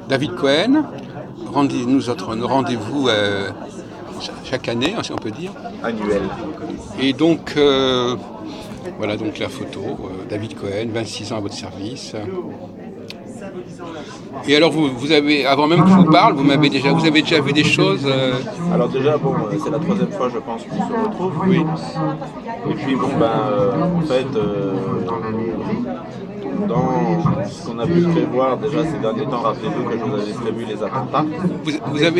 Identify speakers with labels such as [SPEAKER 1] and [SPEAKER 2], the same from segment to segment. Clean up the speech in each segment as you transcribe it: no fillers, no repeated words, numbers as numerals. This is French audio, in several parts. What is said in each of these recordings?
[SPEAKER 1] David Cohen, nos rendez-vous chaque année, si on peut dire.
[SPEAKER 2] Annuel.
[SPEAKER 1] Et donc, voilà donc la photo, David Cohen, 26 ans à votre service. Et alors vous avez, avant même que je vous parle, vous avez déjà vu des choses.
[SPEAKER 2] Alors déjà, bon, c'est la troisième fois, je pense, qu'on se retrouve.
[SPEAKER 1] Oui.
[SPEAKER 2] Et puis bon, en fait, dans ce qu'on a pu prévoir déjà ces derniers temps, rappelez-vous que je vous avais prévu les attentats.
[SPEAKER 1] Vous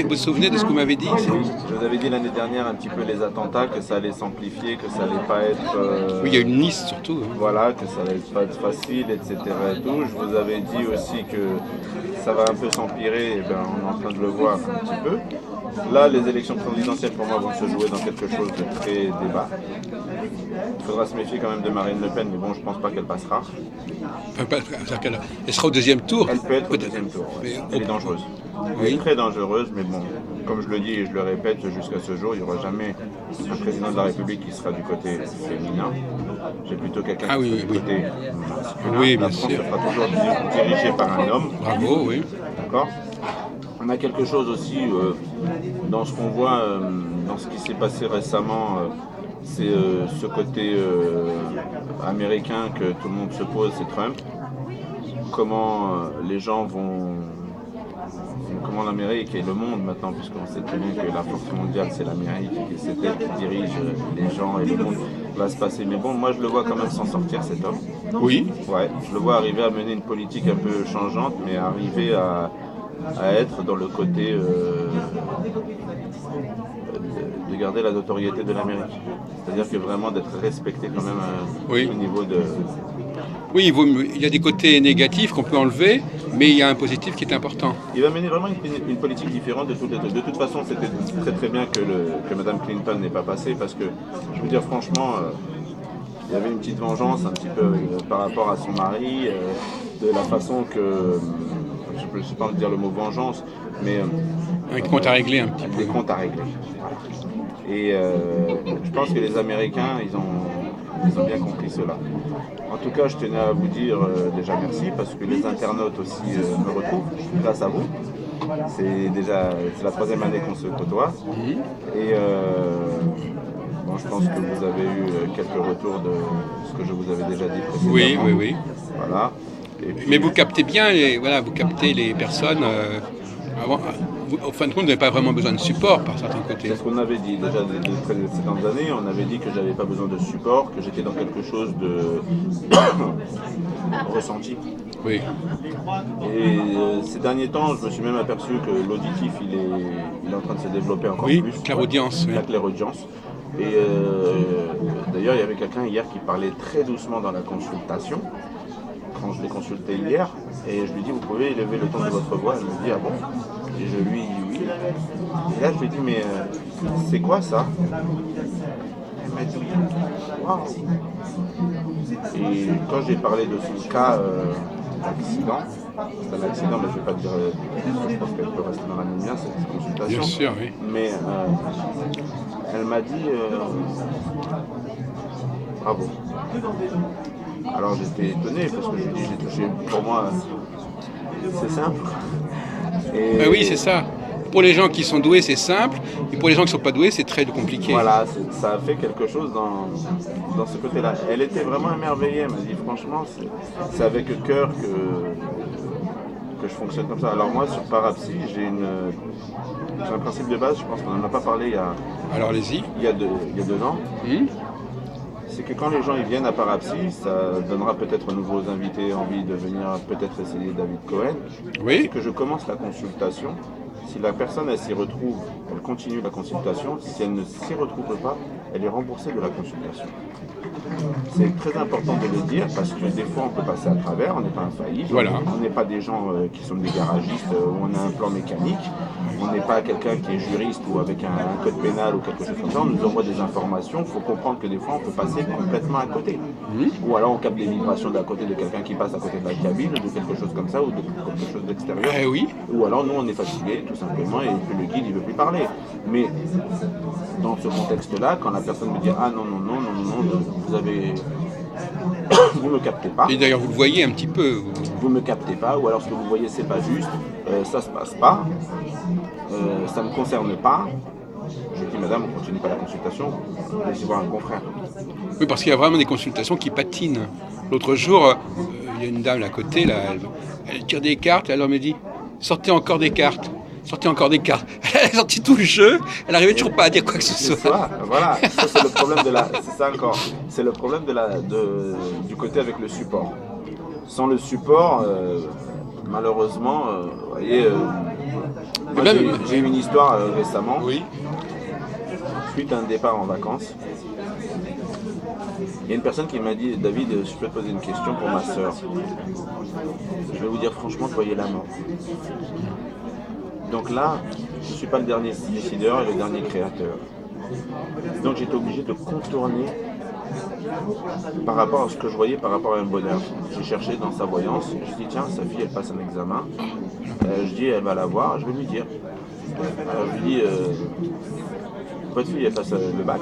[SPEAKER 1] vous souvenez de ce que vous m'avez dit?
[SPEAKER 2] Oui, je vous avais dit l'année dernière un petit peu les attentats, que ça allait s'amplifier, que ça allait pas être...
[SPEAKER 1] Oui, il y a une liste surtout.
[SPEAKER 2] Voilà, que ça allait pas être facile, etc. Et tout. Je vous avais dit aussi que ça va un peu s'empirer, et ben, on est en train de le voir un petit peu. Là, les élections présidentielles pour moi vont se jouer dans quelque chose de très débat. Il faudra se méfier quand même de Marine Le Pen, mais bon, je pense pas qu'elle passera.
[SPEAKER 1] Elle sera au deuxième tour.
[SPEAKER 2] Elle peut être au deuxième tour. Ouais. Elle est dangereuse. Elle est très dangereuse, mais bon, comme je le dis et je le répète, jusqu'à ce jour, il n'y aura jamais un président de la République qui sera du côté féminin. J'ai plutôt quelqu'un qui sera du côté masculin.
[SPEAKER 1] Oui,
[SPEAKER 2] la
[SPEAKER 1] bien
[SPEAKER 2] France
[SPEAKER 1] sûr.
[SPEAKER 2] sera toujours dirigée par un homme.
[SPEAKER 1] Bravo, oui.
[SPEAKER 2] D'accord. On a quelque chose aussi dans ce qu'on voit, dans ce qui s'est passé récemment, c'est ce côté américain que tout le monde se pose, c'est Trump. Comment les gens vont... Comment l'Amérique et le monde maintenant, puisqu'on sait très bien que la force mondiale c'est l'Amérique et que c'est elle qui dirige les gens et le monde va se passer. Mais bon, moi je le vois quand même s'en sortir cet homme.
[SPEAKER 1] Oui.
[SPEAKER 2] Ouais, je le vois arriver à mener une politique un peu changeante, mais arriver à être dans le côté de garder la notoriété de l'Amérique. C'est-à-dire que vraiment d'être respecté quand même au niveau de...
[SPEAKER 1] Oui, il y a des côtés négatifs qu'on peut enlever, mais il y a un positif qui est important.
[SPEAKER 2] Il va mener vraiment une politique différente de toute façon, c'était très très bien que Mme Clinton n'ait pas passé, parce que, je veux dire franchement, il y avait une petite vengeance un petit peu par rapport à son mari, de la façon que... je ne sais pas dire le mot vengeance, mais...
[SPEAKER 1] un compte à régler un petit peu.
[SPEAKER 2] Des comptes à régler. Voilà. Et je pense que les Américains, ils ont bien compris cela. En tout cas, je tenais à vous dire déjà merci, parce que les internautes aussi me retrouvent grâce à vous. C'est la troisième année qu'on se côtoie. Et bon, je pense que vous avez eu quelques retours de ce que je vous avais déjà dit précédemment.
[SPEAKER 1] Oui.
[SPEAKER 2] Voilà. Et puis,
[SPEAKER 1] mais vous captez bien, vous captez les personnes. En fin de compte, vous n'avez pas vraiment besoin de support par certains côtés.
[SPEAKER 2] C'est ce qu'on avait dit déjà des précédentes années. On avait dit que j'avais pas besoin de support, que j'étais dans quelque chose de ressenti.
[SPEAKER 1] Oui.
[SPEAKER 2] Et ces derniers temps, je me suis même aperçu que l'auditif, il est en train de se développer encore plus.
[SPEAKER 1] Clairaudience.
[SPEAKER 2] La clairaudience. Et d'ailleurs, il y avait quelqu'un hier qui parlait très doucement dans la consultation, quand je l'ai consulté hier, et je lui dis, vous pouvez élever le ton de votre voix. Elle me dit, ah bon? Et je lui dis, oui. Et là, je lui dis, mais c'est quoi ça? Elle m'a dit, waouh. Et quand j'ai parlé de son cas d'accident, c'est un accident, mais je ne vais pas dire, je pense qu'elle peut rester dans la lumière, cette consultation.
[SPEAKER 1] Bien sûr, oui.
[SPEAKER 2] Mais elle m'a dit, bravo. Alors j'étais étonné, parce que je dis, j'ai touché, pour moi, c'est simple.
[SPEAKER 1] Et oui, c'est ça. Pour les gens qui sont doués, c'est simple, et pour les gens qui ne sont pas doués, c'est très compliqué.
[SPEAKER 2] Voilà, ça a fait quelque chose dans ce côté-là. Elle était vraiment émerveillée, elle m'a dit franchement, c'est avec cœur que je fonctionne comme ça. Alors moi, sur Parapsy, j'ai un principe de base, je pense qu'on n'en a pas parlé
[SPEAKER 1] Alors allez-y.
[SPEAKER 2] Il y a 2 ans. C'est que quand les gens ils viennent à Parapsy, ça donnera peut-être aux nouveaux invités envie de venir peut-être essayer David Cohen.
[SPEAKER 1] Oui.
[SPEAKER 2] C'est que je commence la consultation. Si la personne elle s'y retrouve, elle continue la consultation. Si elle ne s'y retrouve pas, elle est remboursée de la consultation. C'est très important de le dire, parce que des fois on peut passer à travers, on n'est pas infaillible, on n'est pas des gens qui sont des garagistes où on a un plan mécanique, on n'est pas quelqu'un qui est juriste ou avec un code pénal ou quelque chose comme ça, on nous envoie des informations, il faut comprendre que des fois on peut passer complètement à côté. Ou alors on capte des vibrations d'à côté de quelqu'un qui passe à côté de la cabine ou de quelque chose comme ça, ou de quelque chose d'extérieur.
[SPEAKER 1] Oui.
[SPEAKER 2] Ou alors nous on est fatigué tout simplement et puis le guide il ne veut plus parler. Mais dans ce contexte-là, quand la personne me dit ah non, vous avez vous me captez pas.
[SPEAKER 1] Et d'ailleurs, vous le voyez un petit peu.
[SPEAKER 2] Vous me captez pas, ou alors ce que vous voyez c'est pas juste, ça se passe pas, ça me concerne pas. Je dis madame, on continue pas la consultation, allez voir un confrère.
[SPEAKER 1] Oui, parce qu'il y a vraiment des consultations qui patinent. L'autre jour, il y a une dame là, à côté, là, elle tire des cartes, elle me dit sortez encore des cartes. Sortez encore des cartes. Elle a sorti tout le jeu, elle n'arrivait toujours pas à dire quoi que ce soit.
[SPEAKER 2] Voilà, ça c'est le problème c'est ça encore, c'est le problème du côté avec le support. Sans le support, malheureusement, vous voyez, moi j'ai eu une histoire récemment,
[SPEAKER 1] oui.
[SPEAKER 2] Suite à un départ en vacances. Il y a une personne qui m'a dit, David, je peux te poser une question pour ma soeur. Je vais vous dire franchement, croyez la mort. Donc là, je ne suis pas le dernier décideur et le dernier créateur. Donc j'étais obligé de contourner par rapport à ce que je voyais, par rapport à un bonheur. J'ai cherché dans sa voyance, je dis tiens, sa fille elle passe un examen. Je dis elle va la voir, je vais lui dire. Alors je lui dis votre fille elle passe le bac.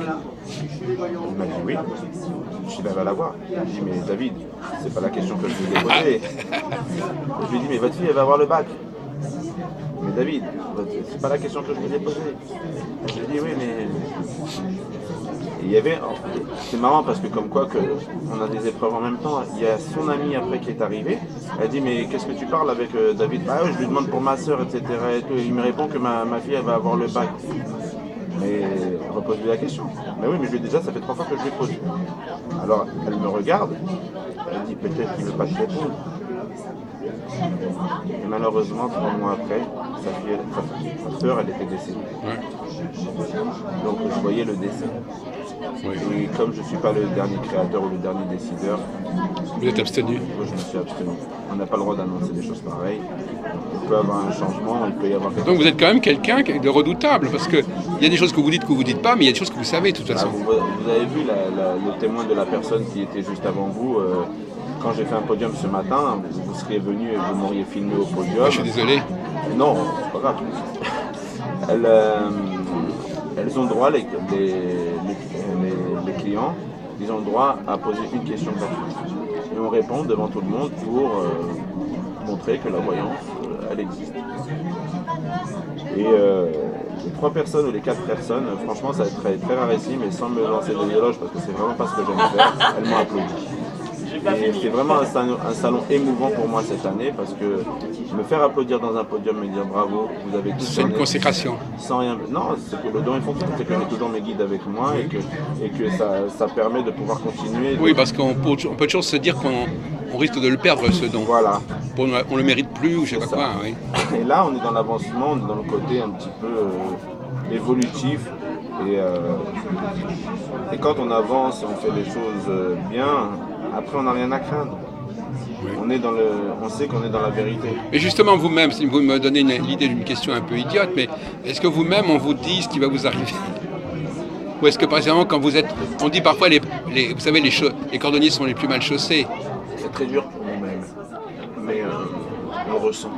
[SPEAKER 2] Il m'a dit oui. Je dis elle va la voir. Je dis mais David, c'est pas la question que je vous ai posée. Je lui dis mais votre fille elle va avoir le bac. Mais David, c'est pas la question que je vous ai posée. Je lui dis oui mais... Et il y avait, c'est marrant parce que comme quoi que on a des épreuves en même temps, il y a son amie après qui est arrivée, elle dit mais qu'est-ce que tu parles avec David? Bah je lui demande pour ma soeur, etc. Et tout. Et il me répond que ma fille elle va avoir le bac. Mais repose-lui la question. Mais oui mais je lui ai déjà, ça fait 3 fois que je lui pose. Alors elle me regarde, elle dit peut-être qu'il ne veut pas te répondre. Et malheureusement 3 mois après, sa soeur elle était décédée.
[SPEAKER 1] Ouais.
[SPEAKER 2] Donc je voyais le décès.
[SPEAKER 1] Oui.
[SPEAKER 2] Et comme je ne suis pas le dernier créateur ou le dernier décideur,
[SPEAKER 1] Vous êtes abstenu.
[SPEAKER 2] moi je me suis abstenu. On n'a pas le droit d'annoncer des choses pareilles. Il peut y avoir un changement, il peut y avoir quelque
[SPEAKER 1] Donc vous êtes quand même quelqu'un de redoutable, parce qu'il y a des choses que vous vous dites pas, mais il y a des choses que vous savez de toute façon.
[SPEAKER 2] Vous avez vu le témoin de la personne qui était juste avant vous. Quand j'ai fait un podium ce matin, vous seriez venu et vous m'auriez filmé au podium.
[SPEAKER 1] Je suis désolé.
[SPEAKER 2] Non, c'est pas grave. Elles ont droit, les clients, ils ont le droit à poser une question gratuite. Et on répond devant tout le monde pour montrer que la voyance, elle existe. Et les 3 personnes ou les 4 personnes, franchement, ça va être très, très rarissime, mais sans me lancer des éloges, parce que c'est vraiment pas ce que j'aime faire, elles m'ont applaudi. Et c'est vraiment un salon émouvant pour moi cette année, parce que me faire applaudir dans un podium, me dire bravo, vous avez tous...
[SPEAKER 1] C'est une consécration.
[SPEAKER 2] Sans rien... Non, c'est que le don il fonctionne, c'est que j'ai toujours mes guides avec moi et que ça permet de pouvoir continuer.
[SPEAKER 1] Oui, parce qu'on peut toujours se dire qu'on risque de le perdre, ce don.
[SPEAKER 2] Voilà.
[SPEAKER 1] On le mérite plus, ou je sais pas quoi. Oui.
[SPEAKER 2] Et là, on est dans l'avancement, on est dans le côté un petit peu évolutif. Et quand on avance et on fait les choses bien, après on n'a rien à craindre. Oui. On sait qu'on est dans la vérité.
[SPEAKER 1] Et justement, vous-même, si vous me donnez l'idée d'une question un peu idiote, mais est-ce que vous-même, on vous dit ce qui va vous arriver? Ou est-ce que, par exemple, quand vous êtes... On dit parfois, vous savez, les cordonniers sont les plus mal chaussés.
[SPEAKER 2] C'est très dur pour nous-mêmes, mais on ressent.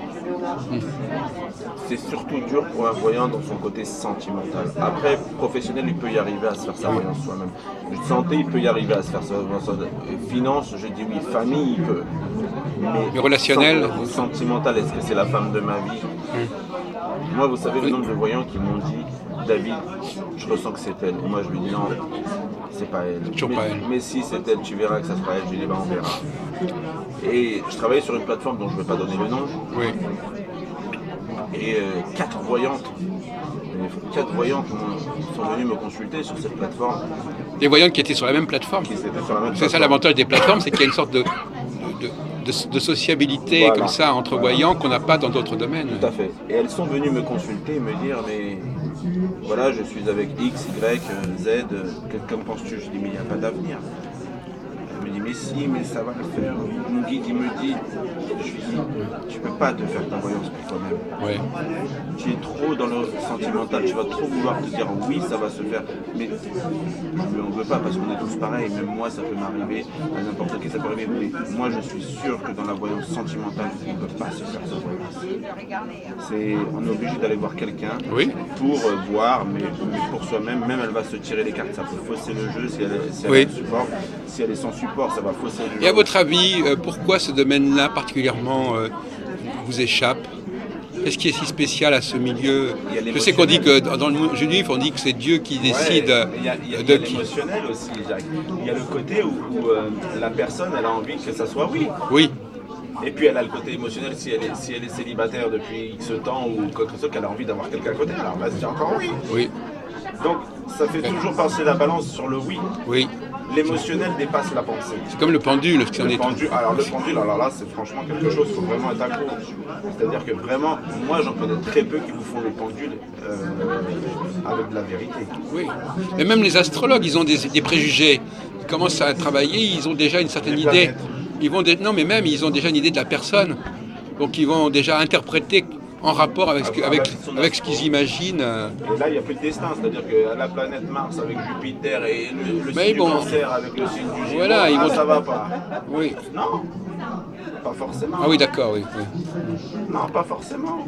[SPEAKER 2] C'est surtout dur pour un voyant dans son côté sentimental. Après, professionnel, il peut y arriver à se faire sa voyance soi-même. Santé, il peut y arriver à se faire sa voyance. Finance, je dis oui. Famille, il peut.
[SPEAKER 1] Mais relationnel,
[SPEAKER 2] sentimental, est-ce que c'est la femme de ma vie? Moi, vous savez le nombre de voyants qui m'ont dit David, je ressens que c'est elle. Et moi, je lui dis non, c'est pas elle.
[SPEAKER 1] Pas elle.
[SPEAKER 2] Mais si c'est elle, tu verras que ça sera elle. Je lui dis bah, on verra. Et je travaillais sur une plateforme dont je ne vais pas donner le nom.
[SPEAKER 1] Oui.
[SPEAKER 2] Et 4 voyantes sont venues me consulter sur cette plateforme.
[SPEAKER 1] Des voyantes qui étaient sur la même plateforme. C'est ça l'avantage des plateformes, c'est qu'il y a une sorte de sociabilité, voilà, comme ça entre voyants qu'on n'a pas dans d'autres domaines.
[SPEAKER 2] Tout à fait. Et elles sont venues me consulter et me dire mais voilà, je suis avec X, Y, Z, qu'en penses-tu? Je dis mais il n'y a pas d'avenir. Elle me dit mais si, mais ça va le faire. Mon guide il me dit, je lui dis tu peux pas te faire ta voyance pour toi-même.
[SPEAKER 1] Ouais.
[SPEAKER 2] Tu es trop dans le sentimental, tu vas trop vouloir te dire oui ça va se faire, mais je lui en veux pas parce qu'on est tous pareils, même moi ça peut m'arriver, à n'importe qui ça peut arriver, mais moi je suis sûr que dans la voyance sentimentale on ne peut pas se faire sa voyance. On est obligé d'aller voir quelqu'un pour voir, mais pour soi-même, même elle va se tirer les cartes, ça peut fausser le jeu si elle est support. Si elle est sans support, d'abord, ça va fausser le
[SPEAKER 1] Et à
[SPEAKER 2] jeu.
[SPEAKER 1] votre avis, pourquoi ce domaine-là particulièrement vous échappe? Qu'est-ce qui est si spécial à ce milieu?
[SPEAKER 2] Il y a
[SPEAKER 1] Je sais qu'on dit
[SPEAKER 2] l'émotionnel.
[SPEAKER 1] que dans le monde juif, on dit que c'est Dieu qui décide
[SPEAKER 2] Ouais, mais il y a
[SPEAKER 1] de qui.
[SPEAKER 2] l'émotionnel aussi, Jacques. Il y a le côté où la personne, elle a envie que ça soit oui.
[SPEAKER 1] Oui,
[SPEAKER 2] Et puis elle a le côté émotionnel si elle est célibataire depuis X temps ou quoi que ce soit, qu'elle a envie d'avoir quelqu'un à côté. Alors là, c'est encore oui.
[SPEAKER 1] oui,
[SPEAKER 2] Donc ça fait toujours passer la balance sur le oui.
[SPEAKER 1] oui.
[SPEAKER 2] L'émotionnel dépasse la pensée.
[SPEAKER 1] C'est comme le pendule, ce qui en est.
[SPEAKER 2] Le pendule, alors là, c'est franchement quelque chose, il faut vraiment être accro. C'est-à-dire que vraiment, moi j'en connais très peu qui vous font le pendule avec de la vérité.
[SPEAKER 1] Oui. Mais même les astrologues, ils ont des préjugés. Ils commencent à travailler, ils ont déjà une certaine
[SPEAKER 2] Les
[SPEAKER 1] idée.
[SPEAKER 2] planètes.
[SPEAKER 1] Non, mais même, ils ont déjà une idée de la personne. Donc ils vont déjà interpréter en rapport avec ce qu'ils imaginent.
[SPEAKER 2] Et là, il n'y a plus de destin, c'est-à-dire que la planète Mars avec Jupiter et le
[SPEAKER 1] Mais
[SPEAKER 2] signe
[SPEAKER 1] bon,
[SPEAKER 2] du cancer avec le signe du Gémeaux,
[SPEAKER 1] voilà, ils vont-
[SPEAKER 2] ça va pas.
[SPEAKER 1] Oui.
[SPEAKER 2] Non, pas forcément.
[SPEAKER 1] Ah oui, d'accord, oui.
[SPEAKER 2] Non, pas forcément.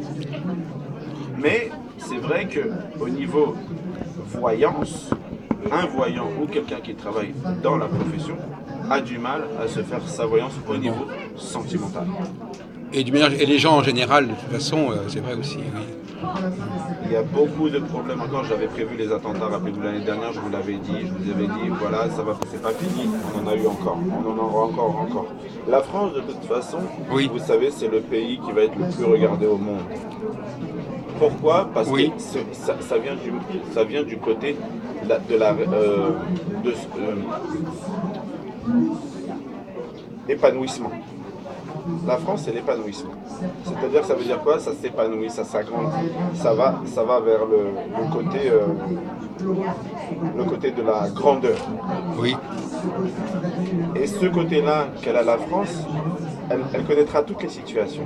[SPEAKER 2] Mais c'est vrai que au niveau voyance, un voyant ou quelqu'un qui travaille dans la profession a du mal à se faire sa voyance au niveau sentimental.
[SPEAKER 1] Et les gens en général, de toute façon, c'est vrai aussi. Oui.
[SPEAKER 2] Il y a beaucoup de problèmes encore. J'avais prévu les attentats, rappelez-vous l'année dernière, je vous l'avais dit, je vous avais dit, voilà, ça va, c'est pas fini. On en a eu encore, on en aura encore. La France, de toute façon,
[SPEAKER 1] Oui.
[SPEAKER 2] vous savez, c'est le pays qui va être le plus regardé au monde. Pourquoi? Parce
[SPEAKER 1] Oui.
[SPEAKER 2] que ça vient du côté épanouissement. La France, c'est l'épanouissement. C'est-à-dire, ça veut dire quoi? Ça s'épanouit, ça s'agrandit, ça va vers le côté de la grandeur.
[SPEAKER 1] Oui.
[SPEAKER 2] Et ce côté-là qu'elle a la France, elle connaîtra toutes les situations,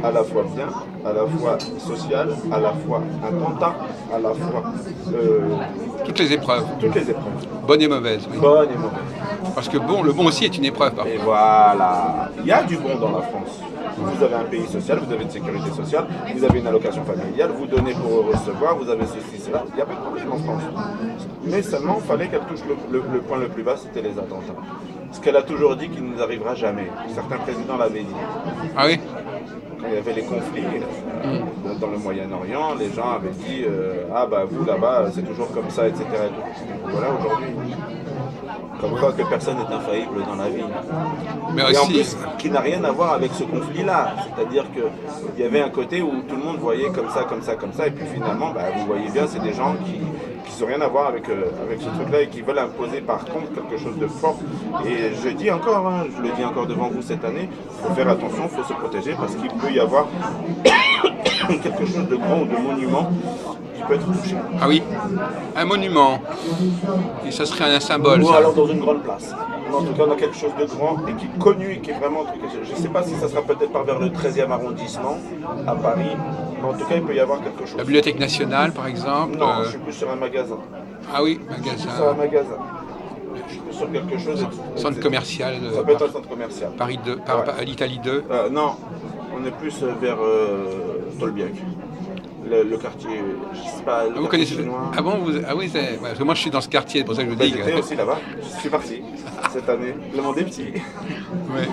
[SPEAKER 2] à la fois bien, à la fois sociale, à la fois attentat, à la fois
[SPEAKER 1] Toutes les épreuves,
[SPEAKER 2] toutes les épreuves,
[SPEAKER 1] bonnes et mauvaises. Oui.
[SPEAKER 2] bonnes et mauvaises.
[SPEAKER 1] Parce que bon, le bon aussi est une épreuve parfois.
[SPEAKER 2] Et voilà, il y a du bon dans la France. Vous avez un pays social, vous avez une sécurité sociale, vous avez une allocation familiale, vous donnez pour recevoir, vous avez ceci, cela. Il n'y a pas de problème en France. Mais seulement, il fallait qu'elle touche le point le plus bas, c'était les attentats. Ce qu'elle a toujours dit qu'il ne nous arrivera jamais. Certains présidents l'avaient dit.
[SPEAKER 1] Ah oui?
[SPEAKER 2] Quand il y avait les conflits dans le Moyen-Orient, les gens avaient dit ah bah vous là-bas c'est toujours comme ça, etc. Et tout. Voilà aujourd'hui. Comme quoi que personne n'est infaillible dans la vie.
[SPEAKER 1] Mais
[SPEAKER 2] Et en
[SPEAKER 1] aussi,
[SPEAKER 2] plus, qui n'a rien à voir avec ce conflit-là. C'est-à-dire qu'il y avait un côté où tout le monde voyait comme ça, et puis finalement, bah, vous voyez bien, c'est des gens qui n'ont rien à voir avec ce truc-là et qui veulent imposer par contre quelque chose de fort. Et je dis encore, hein, je le dis encore devant vous cette année, il faut faire attention, il faut se protéger parce qu'il peut y avoir quelque chose de grand ou de monument qui peut être touché.
[SPEAKER 1] ah oui, un monument. Et ça serait un symbole.
[SPEAKER 2] Ou
[SPEAKER 1] Ça.
[SPEAKER 2] alors dans une grande place. En tout cas, on a quelque chose de grand et qui est connu et qui est vraiment... Je ne sais pas si ça sera peut-être pas vers le 13e arrondissement à Paris, mais en tout cas, il peut y avoir quelque chose.
[SPEAKER 1] La Bibliothèque nationale, par exemple.
[SPEAKER 2] Non, je suis plus sur un magasin.
[SPEAKER 1] Ah oui,
[SPEAKER 2] Je suis sur un
[SPEAKER 1] magasin.
[SPEAKER 2] magasin. Je suis plus sur quelque chose...
[SPEAKER 1] Centre commercial.
[SPEAKER 2] Ça peut être un centre commercial.
[SPEAKER 1] Paris 2, l'Italie 2.
[SPEAKER 2] Non, on est plus vers Tolbiac. Le quartier, je sais pas, le
[SPEAKER 1] Ah, vous
[SPEAKER 2] quartier
[SPEAKER 1] connaissez.
[SPEAKER 2] chinois.
[SPEAKER 1] Ah bon Ah oui, ouais, parce que moi je suis dans ce quartier, c'est pour ça que je vous
[SPEAKER 2] Bah,
[SPEAKER 1] dis.
[SPEAKER 2] j'étais aussi là-bas, je suis parti cette année. Le monde est petit,
[SPEAKER 1] Ouais.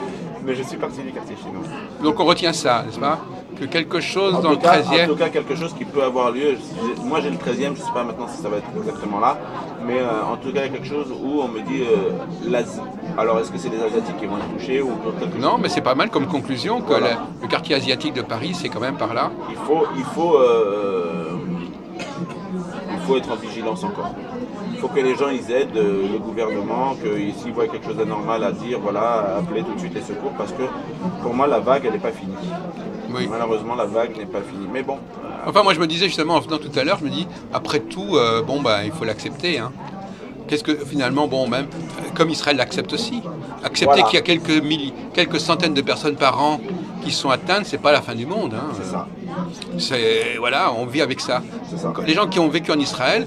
[SPEAKER 2] mais je suis parti du quartier chinois.
[SPEAKER 1] Donc on retient ça, n'est-ce pas? Que quelque chose
[SPEAKER 2] En
[SPEAKER 1] dans le
[SPEAKER 2] tout cas,
[SPEAKER 1] 13e.
[SPEAKER 2] En tout cas, quelque chose qui peut avoir lieu. Moi, j'ai le 13e, je ne sais pas maintenant si ça va être exactement là, mais en tout cas, il y a quelque chose où on me dit l'Asie. Alors, est-ce que c'est les Asiatiques qui vont être touchés ou quelque chose?
[SPEAKER 1] Non, mais c'est pas mal comme conclusion que
[SPEAKER 2] Voilà.
[SPEAKER 1] le quartier asiatique de Paris, c'est quand même par là.
[SPEAKER 2] Il faut être en vigilance encore. Il faut que les gens ils aident le gouvernement, que s'ils voient quelque chose d'anormal à dire, voilà, appeler tout de suite les secours, parce que pour moi la vague elle n'est pas finie.
[SPEAKER 1] Oui.
[SPEAKER 2] Malheureusement la vague n'est pas finie. Mais bon,
[SPEAKER 1] Enfin, moi je me disais justement en venant tout à l'heure, je me dis, après tout, bon, bah, il faut l'accepter. Hein. Qu'est-ce que finalement, bon, même comme Israël l'accepte aussi. Accepter
[SPEAKER 2] Voilà.
[SPEAKER 1] qu'il y a quelques centaines de personnes par an qui sont atteintes, c'est pas la fin du monde. Hein.
[SPEAKER 2] c'est ça.
[SPEAKER 1] Voilà, on vit avec ça.
[SPEAKER 2] C'est ça.
[SPEAKER 1] Les gens qui ont vécu en Israël,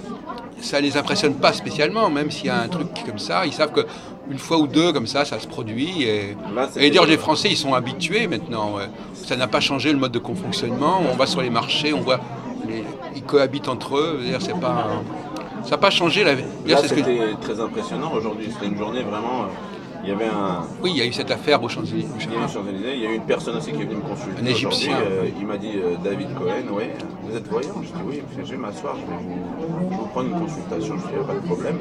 [SPEAKER 1] ça les impressionne pas spécialement, même s'il y a un truc comme ça, ils savent qu'une fois ou deux comme ça se produit.
[SPEAKER 2] Là, c'était-
[SPEAKER 1] Et d'ailleurs, les Français, ils sont habitués maintenant. Ouais. Ça n'a pas changé le mode de fonctionnement. On va sur les marchés, on voit, ils cohabitent entre eux. C'est-à-dire, c'est pas, ça n'a pas changé la vie.
[SPEAKER 2] Là c'était très impressionnant aujourd'hui. C'était une journée vraiment Il y avait un...
[SPEAKER 1] Oui, il y a eu cette affaire aux Champs-Élysées.
[SPEAKER 2] Il y a eu Champs-Élysées, il y a eu une personne aussi qui est venue me consulter.
[SPEAKER 1] Un Égyptien.
[SPEAKER 2] Il m'a dit David Cohen, oui, vous êtes voyant? Je dis oui, je vais m'asseoir, je vais vous prendre une consultation. Je dis pas de problème.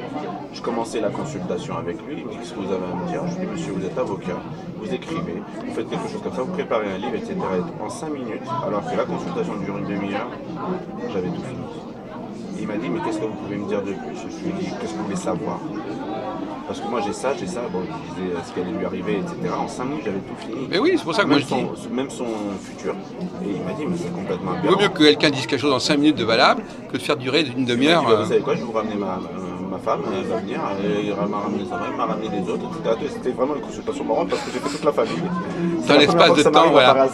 [SPEAKER 2] Je commençais la consultation avec lui, il me dit qu'est-ce que vous avez à me dire? Je dis monsieur, vous êtes avocat, vous écrivez, vous faites quelque chose comme ça, vous préparez un livre, etc. En 5 minutes, alors que la consultation dure une demi-heure, j'avais tout fini. Et il m'a dit mais qu'est-ce que vous pouvez me dire de plus? Je lui ai dit qu'est-ce que vous voulez savoir? Parce que moi j'ai ça, bon, il disait ce qui allait lui arriver, etc. En 5 minutes, j'avais tout fini.
[SPEAKER 1] Mais oui, c'est pour ça que moi je dis.
[SPEAKER 2] Même son futur. Et il m'a dit, mais c'est complètement
[SPEAKER 1] Il vaut mieux que quelqu'un dise quelque chose en 5 minutes de valable que de faire durer une demi-heure.
[SPEAKER 2] Vous savez quoi, je vais vous ramener ma femme, elle va venir, elle m'a ramené sa femme, il m'a ramené les autres, etc. C'était vraiment une consultation marrante parce que j'ai fait toute la famille.
[SPEAKER 1] Dans l'espace de temps, voilà.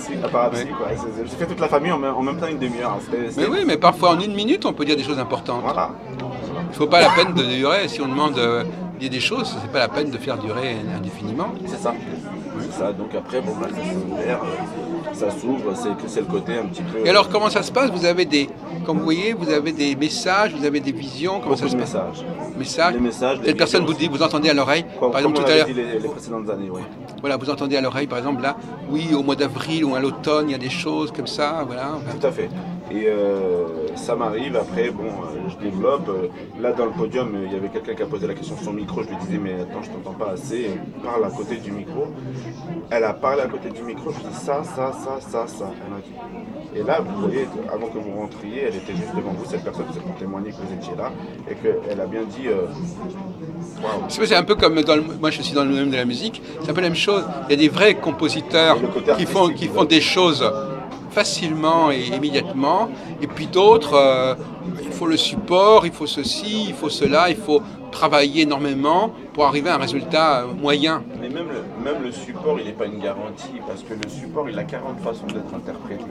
[SPEAKER 2] J'ai fait toute la famille en même temps une demi-heure.
[SPEAKER 1] Mais oui, mais parfois en 1 minute, on peut dire des choses importantes.
[SPEAKER 2] Voilà.
[SPEAKER 1] Il ne faut pas la peine de durer. Si on demande dire des choses, c'est pas la peine de faire durer indéfiniment.
[SPEAKER 2] C'est ça. C'est ça. Donc après, bon, bah, ça s'ouvre, ça s'ouvre, c'est le côté un petit peu.
[SPEAKER 1] Et alors, comment ça se passe? Vous avez comme vous voyez, vous avez des messages, vous avez des visions. Comment ça se passe? Messages.
[SPEAKER 2] Les messages.
[SPEAKER 1] Telle personne vous dit, vous entendez à l'oreille, par exemple tout à l'heure.
[SPEAKER 2] Les précédentes années, oui.
[SPEAKER 1] Voilà, vous entendez à l'oreille, par exemple là, oui, au mois d'avril ou à l'automne, il y a des choses comme ça, voilà.
[SPEAKER 2] Tout à fait. Et ça m'arrive, après, bon, je développe. Là, dans le podium, il y avait quelqu'un qui a posé la question sur son micro. Je lui disais, mais attends, je t'entends pas assez. Parle à côté du micro. Elle a parlé à côté du micro. Je lui dis ça. Elle m'a dit. Et là, vous voyez, avant que vous rentriez, elle était juste devant vous, cette personne, c'est pour témoigner que vous étiez là. Et qu'elle a bien dit. Wow.
[SPEAKER 1] C'est un peu comme moi je suis dans le domaine de la musique, c'est un peu la même chose. Il y a des vrais compositeurs qui font des choses facilement et immédiatement, et puis d'autres, il faut le support, il faut ceci, il faut cela, il faut travailler énormément pour arriver à un résultat moyen.
[SPEAKER 2] Mais même le support, il n'est pas une garantie, parce que le support, il a 40 façons d'être interprété.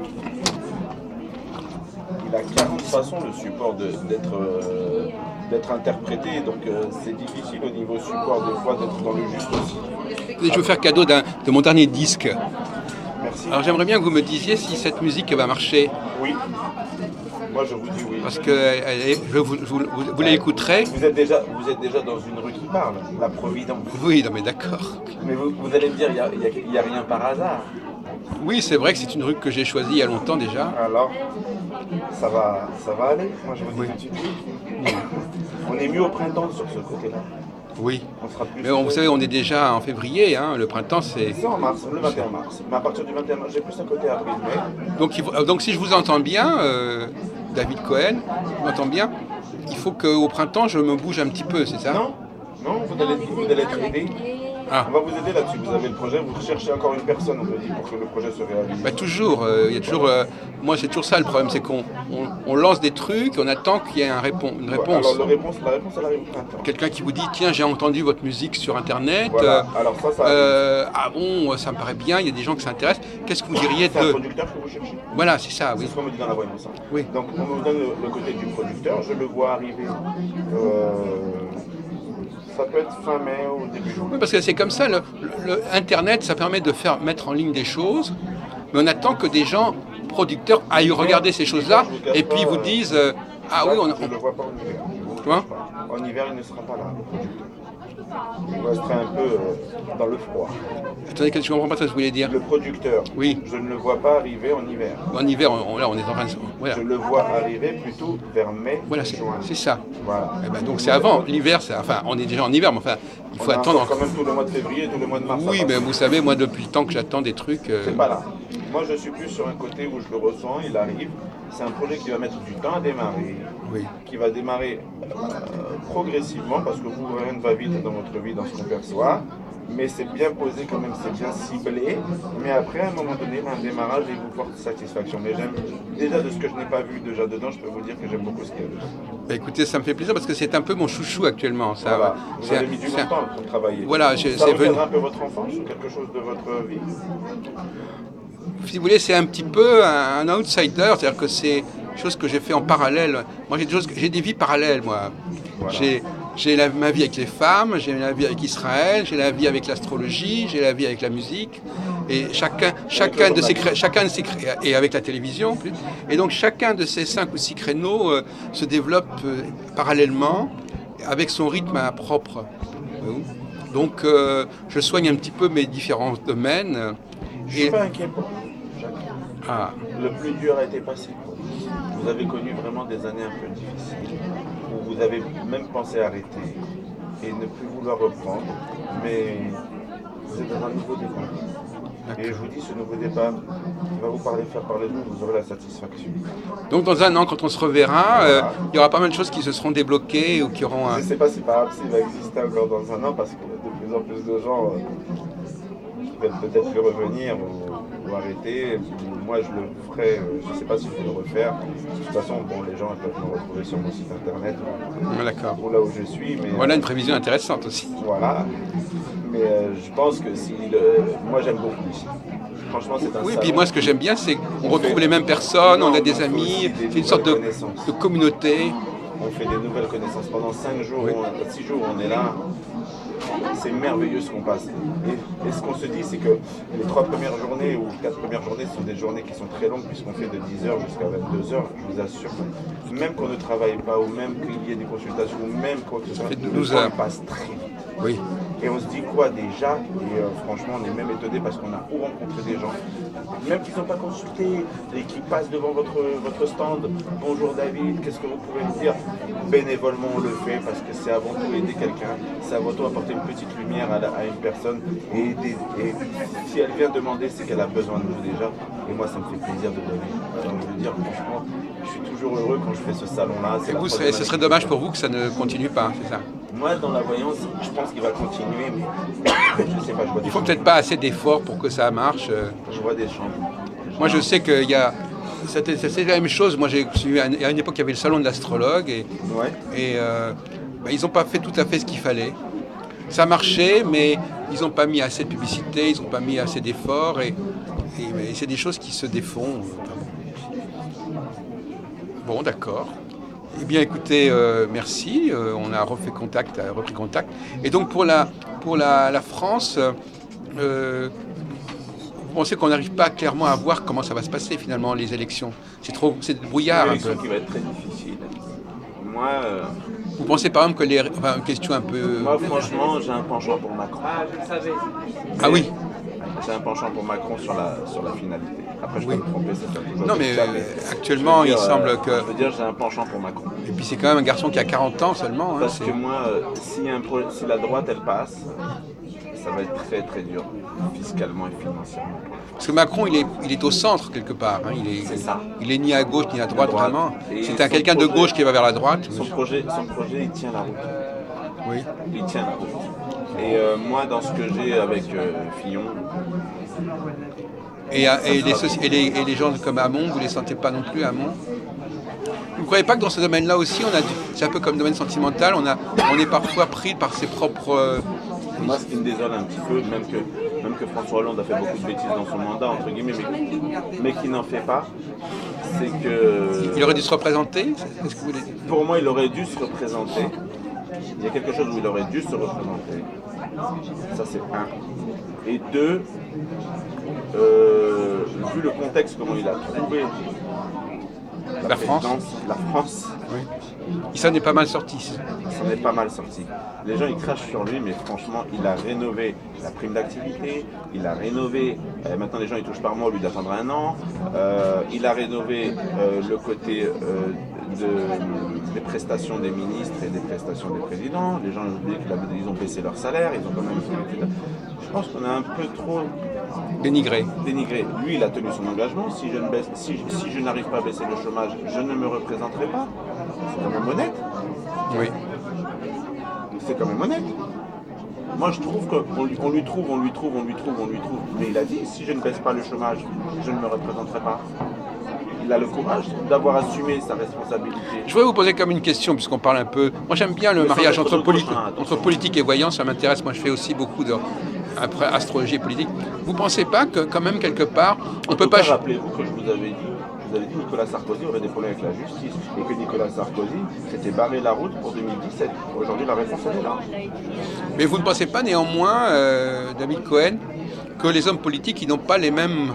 [SPEAKER 2] Il a 40 façons, le support, d'être interprété, donc c'est difficile au niveau support des fois d'être dans le juste aussi.
[SPEAKER 1] Je vais vous faire cadeau de mon dernier disque.
[SPEAKER 2] Merci.
[SPEAKER 1] Alors j'aimerais bien que vous me disiez si cette musique va marcher.
[SPEAKER 2] Oui. Moi je vous dis oui.
[SPEAKER 1] Parce que vous l'écouterez.
[SPEAKER 2] Vous êtes déjà dans une rue qui parle, la Providence.
[SPEAKER 1] Oui, non mais d'accord.
[SPEAKER 2] Mais vous allez me dire, il n'y a rien par hasard.
[SPEAKER 1] Oui, c'est vrai que c'est une rue que j'ai choisie il y a longtemps déjà.
[SPEAKER 2] Alors, ça va aller. Moi je vous dis tout de suite. On est mieux au printemps sur ce côté-là.
[SPEAKER 1] Oui, mais vous savez, on est déjà en février, hein. Le printemps c'est...
[SPEAKER 2] C'est en mars, le 21 mars. Mais à partir du 21 mars, j'ai plus un côté avril-mai.
[SPEAKER 1] Donc si je vous entends bien, David Cohen, je m'entends bien, il faut qu'au printemps je me bouge un petit peu, c'est ça?
[SPEAKER 2] Non, vous allez être aidé.
[SPEAKER 1] Ah.
[SPEAKER 2] On va vous aider là-dessus. Vous avez le projet, vous recherchez encore une personne, on peut dire, pour que le projet se réalise.
[SPEAKER 1] Bah, toujours. Il y a toujours. Moi, c'est toujours ça le problème, c'est qu'on lance des trucs, on attend qu'il y ait une réponse.
[SPEAKER 2] Alors la réponse, elle arrive au printemps.
[SPEAKER 1] Quelqu'un qui vous dit, tiens, j'ai entendu votre musique sur Internet.
[SPEAKER 2] Voilà. Alors ça
[SPEAKER 1] ah bon, ça me paraît bien. Il y a des gens qui s'intéressent. Qu'est-ce que vous diriez
[SPEAKER 2] C'est un producteur que vous cherchez.
[SPEAKER 1] Voilà, c'est ça. Oui.
[SPEAKER 2] C'est ce qu'on me dit dans la voyance.
[SPEAKER 1] Oui.
[SPEAKER 2] Donc on me donne le côté du producteur. Je le vois arriver. Ça peut être fin mai ou début juin.
[SPEAKER 1] Oui, parce que c'est comme ça, Internet, ça permet de mettre en ligne des choses, mais on attend que des gens, producteurs, aillent regarder ces choses-là, et puis vous disent, ah oui,
[SPEAKER 2] Je ne le vois pas en hiver.
[SPEAKER 1] Quoi?
[SPEAKER 2] En hiver, il ne sera pas là, le producteur. Il resterait un peu dans le froid.
[SPEAKER 1] Attendez, je ne comprends pas ce que vous voulez dire.
[SPEAKER 2] Le producteur,
[SPEAKER 1] oui.
[SPEAKER 2] Je ne le vois pas arriver en hiver.
[SPEAKER 1] En hiver, là, on est en train de... Voilà.
[SPEAKER 2] Je le vois arriver plutôt vers mai,
[SPEAKER 1] voilà,
[SPEAKER 2] juin.
[SPEAKER 1] C'est ça.
[SPEAKER 2] Voilà.
[SPEAKER 1] Et ben, donc c'est avant. L'hiver, enfin, on est déjà en hiver, mais enfin, il faut attendre...
[SPEAKER 2] quand même tout le mois de février, tout le mois de mars.
[SPEAKER 1] Oui, mais vous savez, moi, depuis le temps que j'attends des trucs...
[SPEAKER 2] C'est pas là. Moi, je suis plus sur un côté où je le ressens, il arrive. C'est un projet qui va mettre du temps à démarrer,
[SPEAKER 1] oui.
[SPEAKER 2] Qui va démarrer progressivement, parce que vous, rien ne va vite dans votre vie, dans ce qu'on perçoit. Mais c'est bien posé quand même, c'est bien ciblé. Mais après, à un moment donné, un démarrage, il vous porte satisfaction. Mais j'aime, déjà de ce que je n'ai pas vu déjà dedans, je peux vous dire que j'aime beaucoup ce qu'il y a dedans.
[SPEAKER 1] Bah écoutez, ça me fait plaisir parce que c'est un peu mon chouchou actuellement. Ça,
[SPEAKER 2] voilà. Vous avez mis du temps pour travailler.
[SPEAKER 1] Voilà,
[SPEAKER 2] ça reviendra un peu votre enfance ou quelque chose de votre vie?
[SPEAKER 1] Si vous voulez, c'est un petit peu un outsider, c'est-à-dire que c'est des choses que j'ai fait en parallèle. Moi, j'ai des vies parallèles, moi. Voilà. J'ai ma vie avec les femmes, j'ai la vie avec Israël, j'ai la vie avec l'astrologie, j'ai la vie avec la musique, et chacun de ces et avec la télévision. Et donc chacun de ces 5 ou 6 créneaux se développe parallèlement avec son rythme propre. Donc je soigne un petit peu mes différents domaines.
[SPEAKER 2] Je suis pas inquiet pour vous, Jacques.
[SPEAKER 1] Ah,
[SPEAKER 2] Le plus dur a été passé pour vous. Vous avez connu vraiment des années un peu difficiles, où vous avez même pensé arrêter et ne plus vouloir reprendre, mais vous êtes dans un nouveau départ. Et je vous dis, ce nouveau départ qui va vous faire parler de vous, vous aurez la satisfaction.
[SPEAKER 1] donc dans un an, quand on se reverra,
[SPEAKER 2] Voilà.
[SPEAKER 1] il y aura pas mal de choses qui se seront débloquées ou qui auront
[SPEAKER 2] Je ne sais pas si par s'il va exister encore dans un an, parce que de plus en plus de gens veulent peut-être plus revenir ou arrêter. Moi, je le ferai, je ne sais pas si je vais le refaire. De toute façon, bon, les gens peuvent me retrouver sur mon site internet
[SPEAKER 1] D'accord.
[SPEAKER 2] ou là où je suis. Mais,
[SPEAKER 1] Voilà une prévision intéressante aussi.
[SPEAKER 2] voilà. Mais je pense que si moi, j'aime beaucoup ici. Franchement, c'est un
[SPEAKER 1] Oui,
[SPEAKER 2] salon.
[SPEAKER 1] puis moi ce que j'aime bien, c'est qu'on retrouve les mêmes personnes, on a des amis, c'est une sorte de communauté.
[SPEAKER 2] On fait des nouvelles connaissances. Pendant 5 jours,
[SPEAKER 1] Oui.
[SPEAKER 2] 6 jours, on est là. C'est merveilleux ce qu'on passe. Et ce qu'on se dit, c'est que les 3 premières journées ou 4 premières journées sont des journées qui sont très longues, puisqu'on fait de 10h jusqu'à 22h. Je vous assure, même qu'on ne travaille pas, ou même qu'il y ait des consultations, ou même quoi que ce soit,
[SPEAKER 1] fait
[SPEAKER 2] le
[SPEAKER 1] 12
[SPEAKER 2] temps
[SPEAKER 1] heures.
[SPEAKER 2] passe très vite.
[SPEAKER 1] Oui.
[SPEAKER 2] Et on se dit quoi déjà? Et franchement, on est même étonné parce qu'on a rencontré des gens, même qui ne sont pas consultés, et qui passent devant votre stand. Bonjour David, qu'est-ce que vous pouvez me dire? Bénévolement, on le fait parce que c'est avant tout aider quelqu'un, c'est avant tout apporter une petite lumière à une personne et aider. Et si elle vient demander, c'est qu'elle a besoin de nous déjà. Et moi, ça me fait plaisir de donner. Donc je veux dire, franchement, je suis toujours heureux quand je fais ce salon-là.
[SPEAKER 1] Et vous, ce serait dommage pour vous que ça ne continue pas, c'est ça?
[SPEAKER 2] Moi, dans la voyance, je pense qu'il va continuer, mais je sais pas, je vois des
[SPEAKER 1] Il faut
[SPEAKER 2] changements.
[SPEAKER 1] peut-être pas assez d'efforts pour que ça marche.
[SPEAKER 2] Je vois des changements.
[SPEAKER 1] Moi, je sais qu'il y a. C'est la même chose. Moi, j'ai suivi à une époque, il y avait le salon de l'astrologue
[SPEAKER 2] Ouais.
[SPEAKER 1] et ils n'ont pas fait tout à fait ce qu'il fallait. Ça marchait, mais ils n'ont pas mis assez de publicité, ils n'ont pas mis assez d'efforts et c'est des choses qui se défont. Bon, d'accord. Eh bien, écoutez, merci. On a repris contact. Et donc, pour la France, vous pensez qu'on n'arrive pas clairement à voir comment ça va se passer finalement les élections? C'est brouillard un
[SPEAKER 2] C'est une
[SPEAKER 1] peu.
[SPEAKER 2] élection qui va être très difficile. Moi,
[SPEAKER 1] Vous pensez par exemple que une question un peu.
[SPEAKER 2] moi franchement, j'ai un penchant pour Macron.
[SPEAKER 1] Ah oui.
[SPEAKER 2] J'ai un penchant pour Macron sur la finalité. Après, je peux
[SPEAKER 1] Oui.
[SPEAKER 2] me tromper, c'est toujours
[SPEAKER 1] Non, mais
[SPEAKER 2] délicat,
[SPEAKER 1] actuellement,
[SPEAKER 2] je veux dire,
[SPEAKER 1] il semble que.
[SPEAKER 2] Je veux dire, j'ai un penchant pour Macron.
[SPEAKER 1] Et puis c'est quand même un garçon qui a 40 ans seulement. Hein,
[SPEAKER 2] Parce que moi, si la droite, elle passe, ça va être très très dur, fiscalement et financièrement.
[SPEAKER 1] Parce que Macron, il est au centre quelque part. Hein.
[SPEAKER 2] C'est ça.
[SPEAKER 1] Il est ni à gauche ni à droite vraiment.
[SPEAKER 2] Et
[SPEAKER 1] C'est
[SPEAKER 2] son
[SPEAKER 1] quelqu'un de
[SPEAKER 2] projet-
[SPEAKER 1] gauche qui va vers la droite.
[SPEAKER 2] Son projet, il tient la route.
[SPEAKER 1] Oui.
[SPEAKER 2] Il tient la route. Et moi, dans ce que j'ai avec Fillon,
[SPEAKER 1] Et les gens comme Hamon, vous les sentez pas non plus, Hamon? Vous ne croyez pas que dans ce domaine-là aussi, c'est un peu comme domaine sentimental, on est parfois pris par ses propres.
[SPEAKER 2] moi, ce qui me désole un petit peu, même que François Hollande a fait beaucoup de bêtises dans son mandat, entre guillemets, mais qui n'en fait pas, c'est que...
[SPEAKER 1] Il aurait dû se représenter? Est-ce que vous voulez...
[SPEAKER 2] Pour moi, il aurait dû se représenter. Il y a quelque chose où il aurait dû se représenter. Ça, c'est un. Et deux, vu le contexte, comment il a trouvé
[SPEAKER 1] La France.
[SPEAKER 2] La France,
[SPEAKER 1] Oui. Il s'en est pas mal sorti.
[SPEAKER 2] ça en est pas mal sorti. Les gens ils crachent sur lui, mais franchement, il a rénové la prime d'activité, il a rénové, maintenant les gens ils touchent par mois au lieu d'attendre un an, il a rénové le côté des prestations des ministres et des prestations des présidents. Les gens ont oublié qu'ils ont baissé leur salaire, ils ont quand même fait. Je pense qu'on a un peu trop
[SPEAKER 1] Dénigré.
[SPEAKER 2] dénigré. Lui, il a tenu son engagement. Si je n'arrive pas à baisser le chômage, je ne me représenterai pas. C'est quand même honnête.
[SPEAKER 1] Oui.
[SPEAKER 2] C'est quand même honnête. Moi, je trouve qu'on lui trouve. Mais il a dit, si je ne baisse pas le chômage, je ne me représenterai pas. Il a le courage d'avoir assumé sa responsabilité.
[SPEAKER 1] Je voudrais vous poser comme une question, puisqu'on parle un peu. Moi, j'aime bien le
[SPEAKER 2] Mais
[SPEAKER 1] mariage
[SPEAKER 2] sans être
[SPEAKER 1] entre,
[SPEAKER 2] trop prochain, attention.
[SPEAKER 1] politique et voyance, ça m'intéresse. Moi, je fais aussi beaucoup après astrologie et politique. Vous ne pensez pas que, quand même, quelque part, on peut pas.
[SPEAKER 2] Rappelez-vous que je vous avais dit que Nicolas Sarkozy aurait des problèmes avec la justice et que Nicolas Sarkozy s'était barré la route pour 2017. Aujourd'hui, la réponse, elle est là.
[SPEAKER 1] Mais vous ne pensez pas néanmoins, David Cohen, que les hommes politiques, ils n'ont pas les mêmes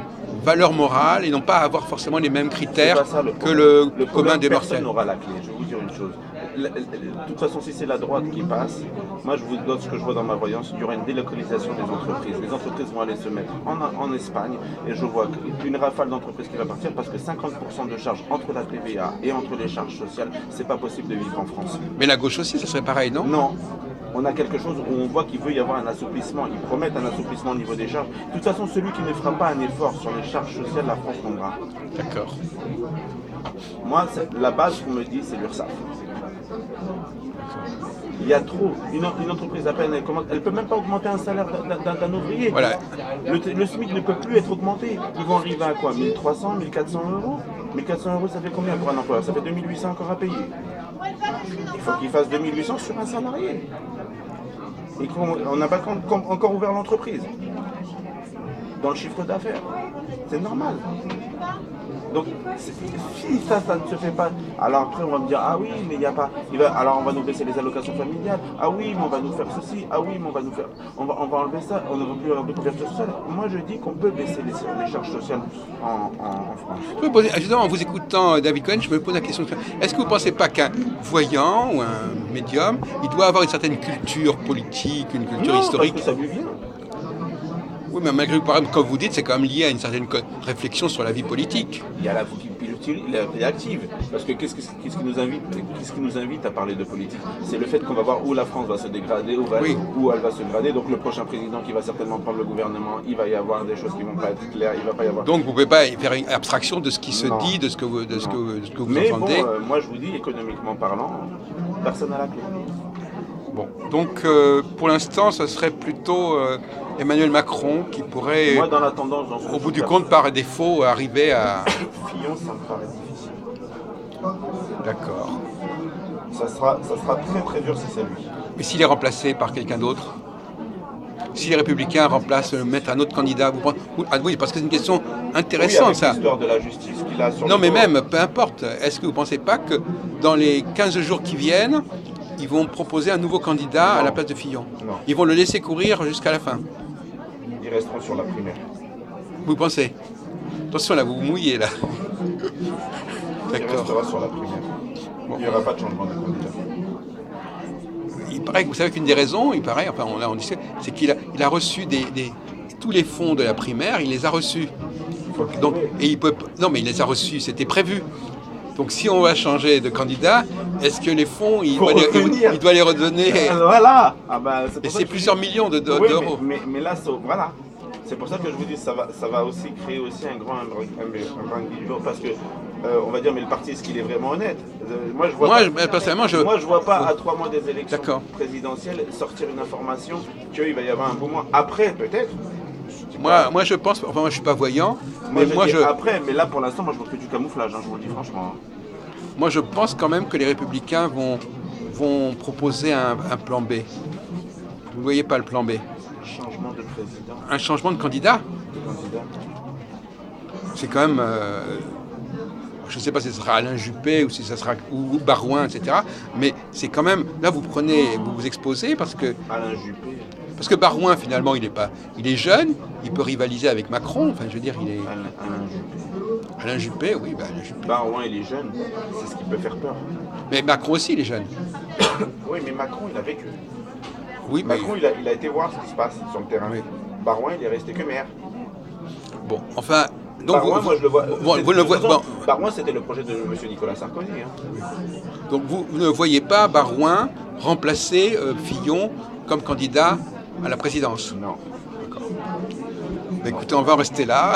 [SPEAKER 1] valeur morale et non pas avoir forcément les mêmes
[SPEAKER 2] C'est
[SPEAKER 1] critères
[SPEAKER 2] pas ça,
[SPEAKER 1] que le commun
[SPEAKER 2] problème,
[SPEAKER 1] des
[SPEAKER 2] personne
[SPEAKER 1] mortels.
[SPEAKER 2] n'aura la clé. Je vais vous dire une chose. De toute façon, si c'est la droite qui passe, moi je vous donne ce que je vois dans ma voyance, il y aura une délocalisation des entreprises. Les entreprises vont aller se mettre en Espagne et je vois une rafale d'entreprises qui va partir parce que 50% de charges entre la TVA et entre les charges sociales, c'est pas possible de vivre en France.
[SPEAKER 1] Mais la gauche aussi, ça serait pareil, non?
[SPEAKER 2] Non. On a quelque chose où on voit qu'il veut y avoir un assouplissement. Ils promettent un assouplissement au niveau des charges. De toute façon, celui qui ne fera pas un effort sur les charges sociales, la France tombera.
[SPEAKER 1] D'accord.
[SPEAKER 2] Moi, la base qu'on me dit, c'est l'URSSAF. Il y a trop. Une entreprise à peine, elle ne peut même pas augmenter un salaire d'un ouvrier.
[SPEAKER 1] Voilà.
[SPEAKER 2] Le SMIC ne peut plus être augmenté. Ils vont arriver à quoi? 1300, 1400 euros? 1400 euros, ça fait combien pour un employeur? Ça fait 2800 encore à payer. Il faut qu'il fasse 2800 sur un salarié. Et on n'a pas encore ouvert l'entreprise dans le chiffre d'affaires. C'est normal. Donc, si ça ne se fait pas, alors après on va me dire, ah oui, mais il n'y a pas, alors on va nous baisser les allocations familiales, ah oui, mais on va nous faire ceci, ah oui, mais on va nous faire, on va enlever ça, on ne va plus avoir de couverture sociale. Moi je dis qu'on peut baisser les charges sociales en France.
[SPEAKER 1] Je me posais, justement, en vous écoutant, David Cohen, je me pose la question, est-ce que vous ne pensez pas qu'un voyant ou un médium, il doit avoir une certaine culture politique, une culture historique?
[SPEAKER 2] Parce que ça lui vient.
[SPEAKER 1] Oui, mais malgré tout, par exemple, comme vous dites, c'est quand même lié à une certaine réflexion sur la vie politique.
[SPEAKER 2] Il y a la vie active. Parce que qu'est-ce qui nous invite à parler de politique? C'est le fait qu'on va voir où la France va se dégrader, où elle va se dégrader. Donc le prochain président qui va certainement prendre le gouvernement, il va y avoir des choses qui ne vont pas être claires, il va pas y avoir...
[SPEAKER 1] Donc vous ne pouvez pas faire une abstraction de ce qui se dit, de ce que vous,
[SPEAKER 2] mais
[SPEAKER 1] entendez.
[SPEAKER 2] Bon, moi je vous dis, économiquement parlant, personne n'a la clé.
[SPEAKER 1] Bon, donc pour l'instant, ce serait plutôt Emmanuel Macron qui pourrait,
[SPEAKER 2] moi, dans la tendance,
[SPEAKER 1] au bout du compte, par défaut, arriver à...
[SPEAKER 2] Fillon, ça me paraît difficile.
[SPEAKER 1] D'accord.
[SPEAKER 2] Ça sera très très dur si c'est lui.
[SPEAKER 1] Mais s'il est remplacé par quelqu'un d'autre? Si les Républicains mettent un autre candidat, vous pensez... oui, parce que c'est une question intéressante,
[SPEAKER 2] avec
[SPEAKER 1] ça.
[SPEAKER 2] l'histoire de la justice qu'il a sur
[SPEAKER 1] Non,
[SPEAKER 2] le
[SPEAKER 1] mais
[SPEAKER 2] dos.
[SPEAKER 1] même, peu importe. Est-ce que vous ne pensez pas que dans les 15 jours qui viennent, ils vont proposer un nouveau candidat à la place de Fillon?
[SPEAKER 2] Non.
[SPEAKER 1] Ils vont le laisser courir jusqu'à la fin?
[SPEAKER 2] Ils resteront sur la primaire.
[SPEAKER 1] Vous pensez? Attention, là, vous vous mouillez, là.
[SPEAKER 2] Il
[SPEAKER 1] D'accord.
[SPEAKER 2] restera sur la primaire.
[SPEAKER 1] Bon.
[SPEAKER 2] Il n'y aura pas de changement de candidat.
[SPEAKER 1] Il paraît que vous savez qu'une des raisons, enfin on dit, c'est qu'il a reçu tous les fonds de la primaire, il les a reçus. Donc, et il peut, non, mais il les a reçus, c'était prévu. Donc si on va changer de candidat, est-ce que les fonds, il doit les redonner?
[SPEAKER 2] Voilà.
[SPEAKER 1] Et c'est plusieurs millions d'euros.
[SPEAKER 2] Mais là, voilà. C'est pour ça que je vous dis, ça va aussi créer aussi un grand imbroglio, parce que on va dire, mais le parti, est-ce qu'il est vraiment honnête?
[SPEAKER 1] Personnellement, je
[SPEAKER 2] vois pas à 3 mois des élections présidentielles sortir une information qu'il va y avoir un beau mois. Après, peut-être.
[SPEAKER 1] Moi, je pense, enfin, moi, je suis pas voyant, mais
[SPEAKER 2] après, mais là, pour l'instant, moi, je me fais du camouflage, je vous le dis franchement.
[SPEAKER 1] Moi, je pense quand même que les Républicains vont proposer un plan B. Vous ne voyez pas le plan B?
[SPEAKER 2] Changement de président.
[SPEAKER 1] Un changement de candidat? C'est quand même... je ne sais pas si ce sera Alain Juppé ou si ça sera ou Barouin, etc. Mais c'est quand même... Là, vous vous exposez parce que...
[SPEAKER 2] Alain Juppé.
[SPEAKER 1] Parce que Barouin, finalement, il est jeune, il peut rivaliser avec Macron. Enfin, je veux dire, il est... Alain Juppé, oui. Alain Juppé.
[SPEAKER 2] Barouin, il est jeune. C'est ce qui peut faire peur.
[SPEAKER 1] Mais Macron aussi, il est jeune.
[SPEAKER 2] Oui, mais Macron, il a vécu.
[SPEAKER 1] Oui,
[SPEAKER 2] Macron, il a été voir ce qui se passe sur le terrain. Oui. Barouin, il est resté que maire.
[SPEAKER 1] Bon, enfin... Donc
[SPEAKER 2] Barouin, moi je le vois.
[SPEAKER 1] Vous le voyez. Bon.
[SPEAKER 2] Barouin, c'était le projet de M. Nicolas Sarkozy. Hein.
[SPEAKER 1] Donc vous ne voyez pas Barouin remplacer Fillon comme candidat à la présidence?
[SPEAKER 2] Non.
[SPEAKER 1] D'accord. Écoutez, on va en rester là.